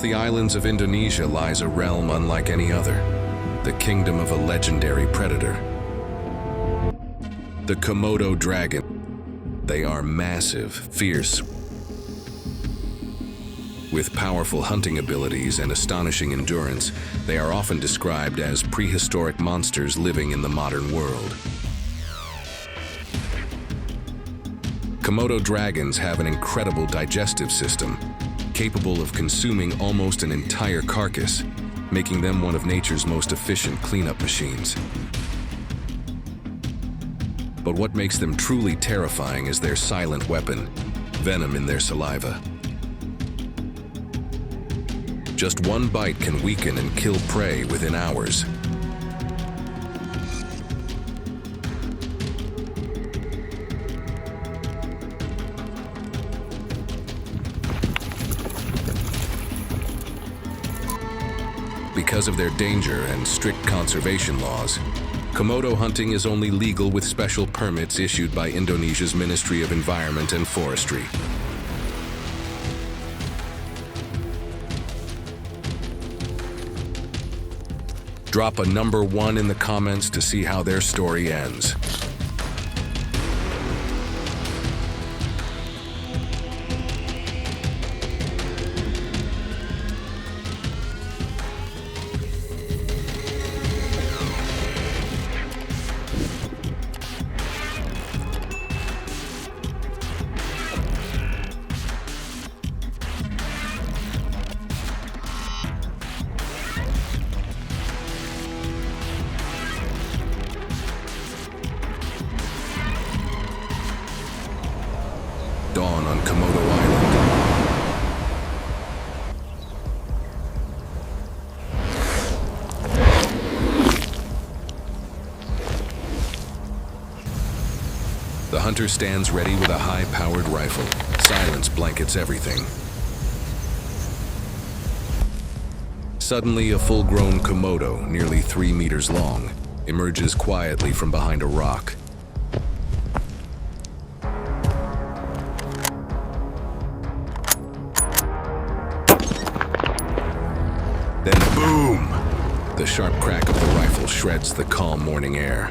the islands of Indonesia lies a realm unlike any other, the kingdom of a legendary predator. The Komodo dragon. They are massive, fierce, with powerful hunting abilities and astonishing endurance. They are often described as prehistoric monsters living in the modern world. Komodo dragons have an incredible digestive system, capable of consuming almost an entire carcass, making them one of nature's most efficient cleanup machines. But what makes them truly terrifying is their silent weapon, venom in their saliva. Just one bite can weaken and kill prey within hours. Because of their danger and strict conservation laws, Komodo hunting is only legal with special permits issued by Indonesia's Ministry of Environment and Forestry. Drop a number 1 in the comments to see how their story ends. Dawn on Komodo Island. The hunter stands ready with a high-powered rifle. Silence blankets everything. Suddenly, a full-grown Komodo, nearly 3 meters long, emerges quietly from behind a rock. Then boom! The sharp crack of the rifle shreds the calm morning air.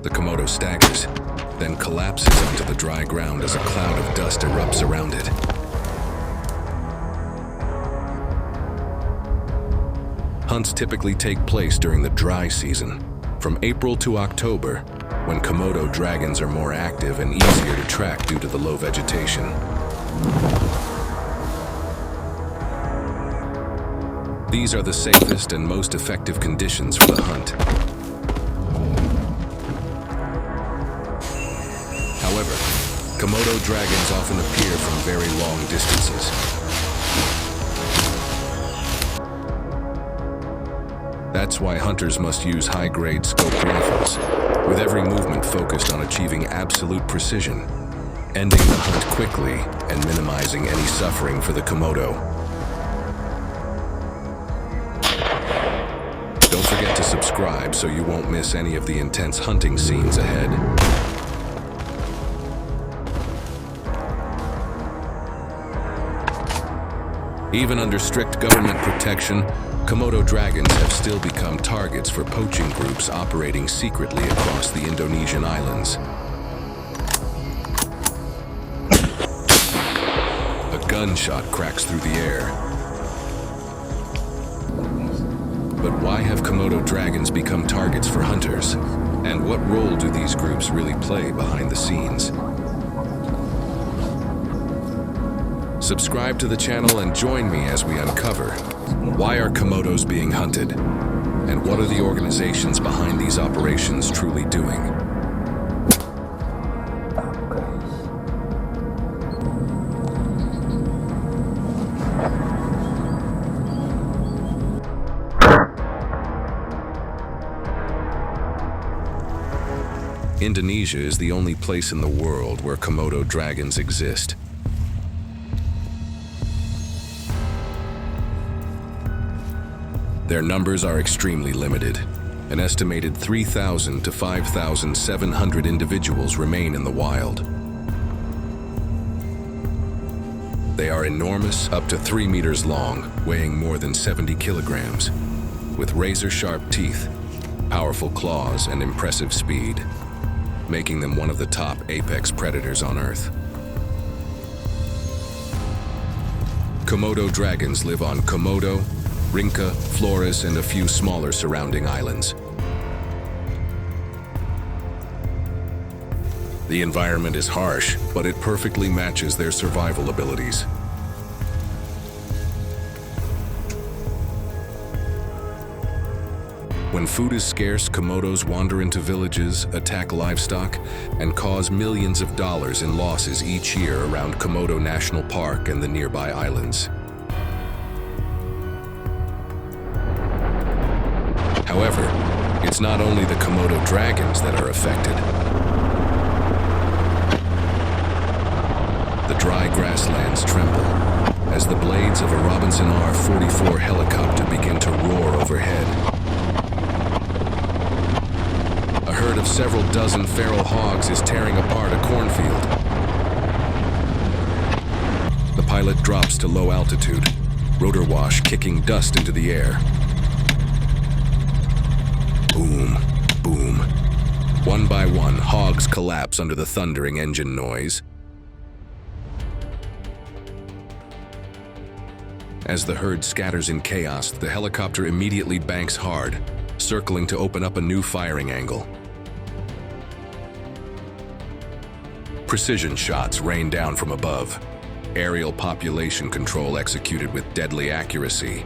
The Komodo staggers, then collapses onto the dry ground as a cloud of dust erupts around it. Hunts typically take place during the dry season, from April to October, when Komodo dragons are more active and easier to track due to the low vegetation. These are the safest and most effective conditions for the hunt. However, Komodo dragons often appear from very long distances. That's why hunters must use high-grade scoped rifles, with every movement focused on achieving absolute precision, ending the hunt quickly and minimizing any suffering for the Komodo. Don't forget to subscribe so you won't miss any of the intense hunting scenes ahead. Even under strict government protection, Komodo dragons have still become targets for poaching groups operating secretly across the Indonesian islands. A gunshot cracks through the air. But why have Komodo dragons become targets for hunters? And what role do these groups really play behind the scenes? Subscribe to the channel and join me as we uncover why are Komodos being hunted? And what are the organizations behind these operations truly doing? Indonesia is the only place in the world where Komodo dragons exist. Their numbers are extremely limited. An estimated 3,000 to 5,700 individuals remain in the wild. They are enormous, up to 3 meters long, weighing more than 70 kilograms, with razor-sharp teeth, powerful claws, and impressive speed, making them one of the top apex predators on Earth. Komodo dragons live on Komodo, Rinca, Flores, and a few smaller surrounding islands. The environment is harsh, but it perfectly matches their survival abilities. When food is scarce, Komodos wander into villages, attack livestock, and cause millions of dollars in losses each year around Komodo National Park and the nearby islands. However, it's not only the Komodo dragons that are affected. The dry grasslands tremble as the blades of a Robinson R-44 helicopter begin to roar overhead. A herd of several dozen feral hogs is tearing apart a cornfield. The pilot drops to low altitude, rotor wash kicking dust into the air. Boom, boom. One by one, hogs collapse under the thundering engine noise. As the herd scatters in chaos, the helicopter immediately banks hard, circling to open up a new firing angle. Precision shots rain down from above, aerial population control executed with deadly accuracy.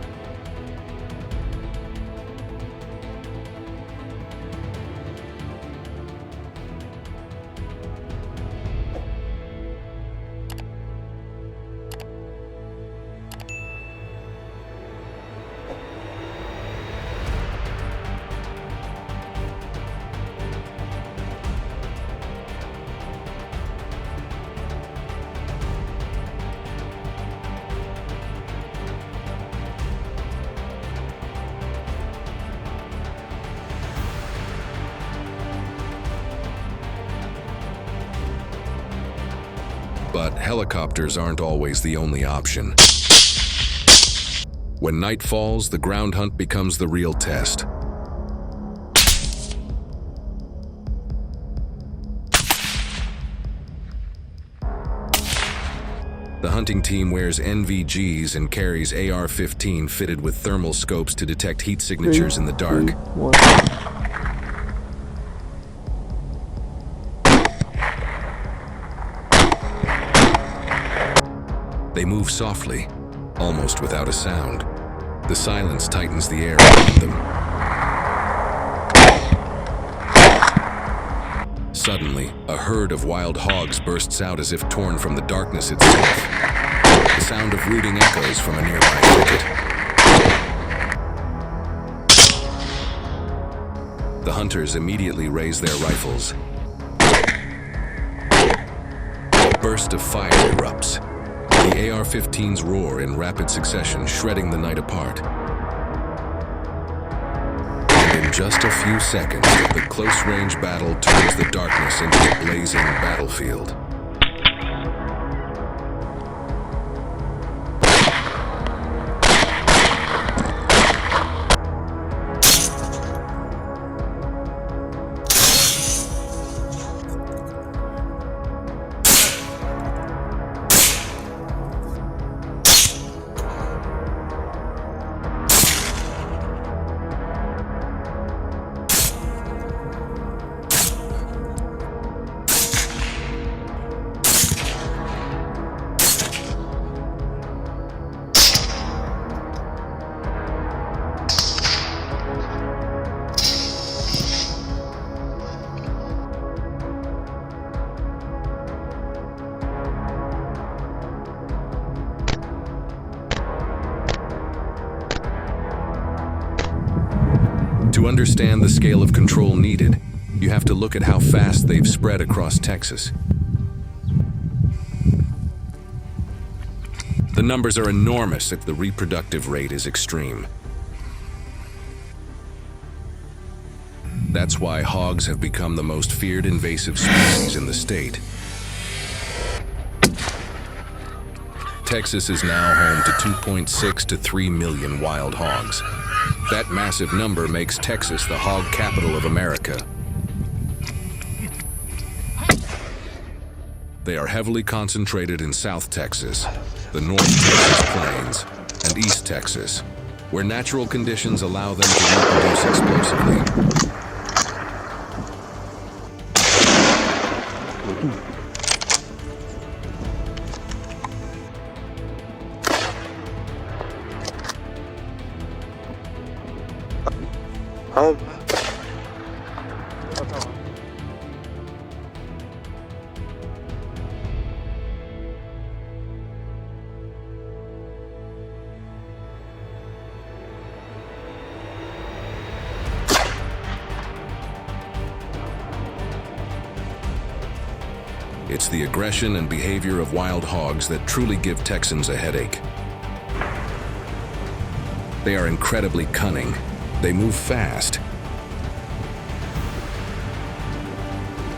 But helicopters aren't always the only option. When night falls, the ground hunt becomes the real test. The hunting team wears NVGs and carries AR-15 fitted with thermal scopes to detect heat signatures in the dark. 3, 1. They move softly, almost without a sound. The silence tightens the air around them. Suddenly, a herd of wild hogs bursts out as if torn from the darkness itself. The sound of rooting echoes from a nearby thicket. The hunters immediately raise their rifles. A burst of fire erupts. The AR-15s roar in rapid succession, shredding the night apart. And in just a few seconds, the close-range battle turns the darkness into a blazing battlefield. To understand the scale of control needed, you have to look at how fast they've spread across Texas. The numbers are enormous if the reproductive rate is extreme. That's why hogs have become the most feared invasive species in the state. Texas is now home to 2.6 to 3 million wild hogs. That massive number makes Texas the hog capital of America. They are heavily concentrated in South Texas, the North Texas Plains, and East Texas, where natural conditions allow them to reproduce explosively. It's the aggression and behavior of wild hogs that truly give Texans a headache. They are incredibly cunning. They move fast.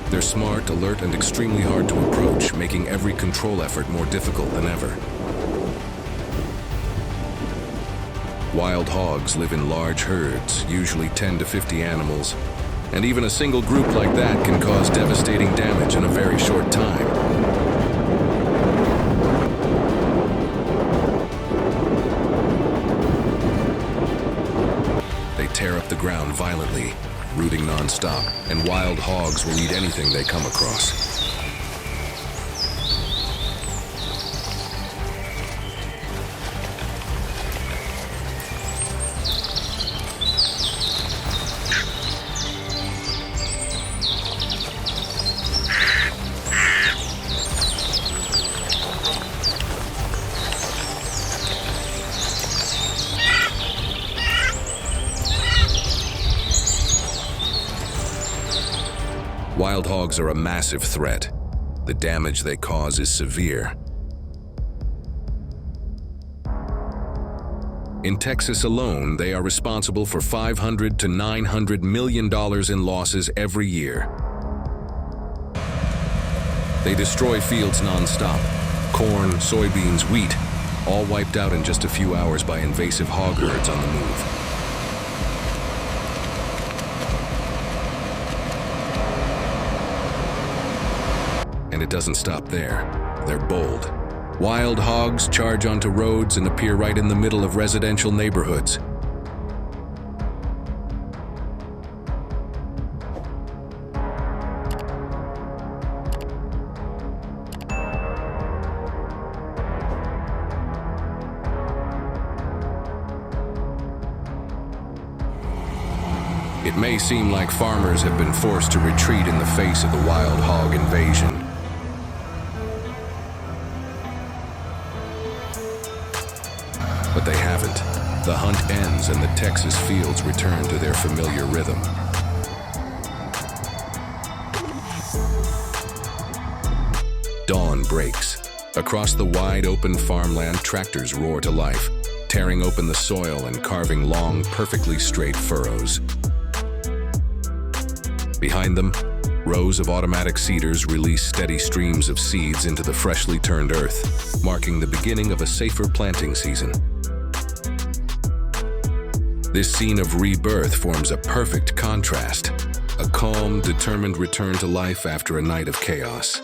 They're smart, alert, and extremely hard to approach, making every control effort more difficult than ever. Wild hogs live in large herds, usually 10 to 50 animals, and even a single group like that can cause devastating damage in a very short time. They tear up the ground violently, rooting non-stop, and wild hogs will eat anything they come across. Wild hogs are a massive threat. The damage they cause is severe. In Texas alone, they are responsible for $500 to $900 million in losses every year. They destroy fields non-stop. Corn, soybeans, wheat, all wiped out in just a few hours by invasive hog herds on the move. And it doesn't stop there. They're bold. Wild hogs charge onto roads and appear right in the middle of residential neighborhoods. It may seem like farmers have been forced to retreat in the face of the wild hog invasion. But they haven't. The hunt ends and the Texas fields return to their familiar rhythm. Dawn breaks. Across the wide open farmland, tractors roar to life, tearing open the soil and carving long, perfectly straight furrows. Behind them, rows of automatic seeders release steady streams of seeds into the freshly turned earth, marking the beginning of a safer planting season. This scene of rebirth forms a perfect contrast, a calm, determined return to life after a night of chaos.